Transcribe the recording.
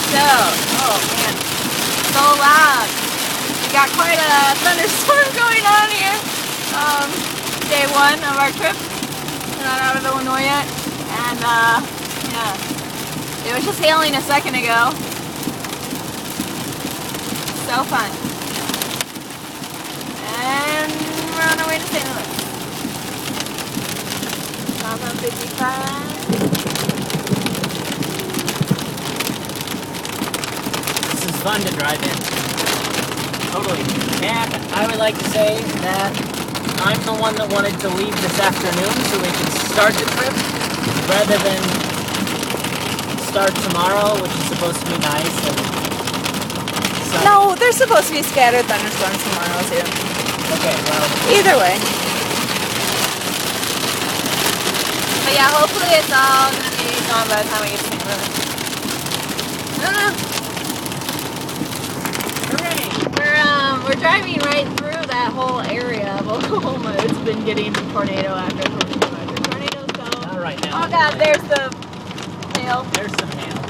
So, oh man, so loud. We got quite a thunderstorm going on here. Day one of our trip. We're not out of Illinois yet. And yeah, it was just hailing a second ago. So fun. And we're on our way to St. Louis. Stop on 55. Fun to drive in. Totally. And I would like to say that I'm the one that wanted to leave this afternoon so we can start the trip rather than start tomorrow, which is supposed to be nice. And sunny. No, there's supposed to be scattered thunderstorms tomorrow too. Okay, well. Either way. But yeah, hopefully it's all gonna be gone by the time we get to St. Louis. I don't know. We're driving right through that whole area of Oklahoma. It's been getting tornado after tornado after tornado. So, Not right now. oh god, there's the hail. There's some hail.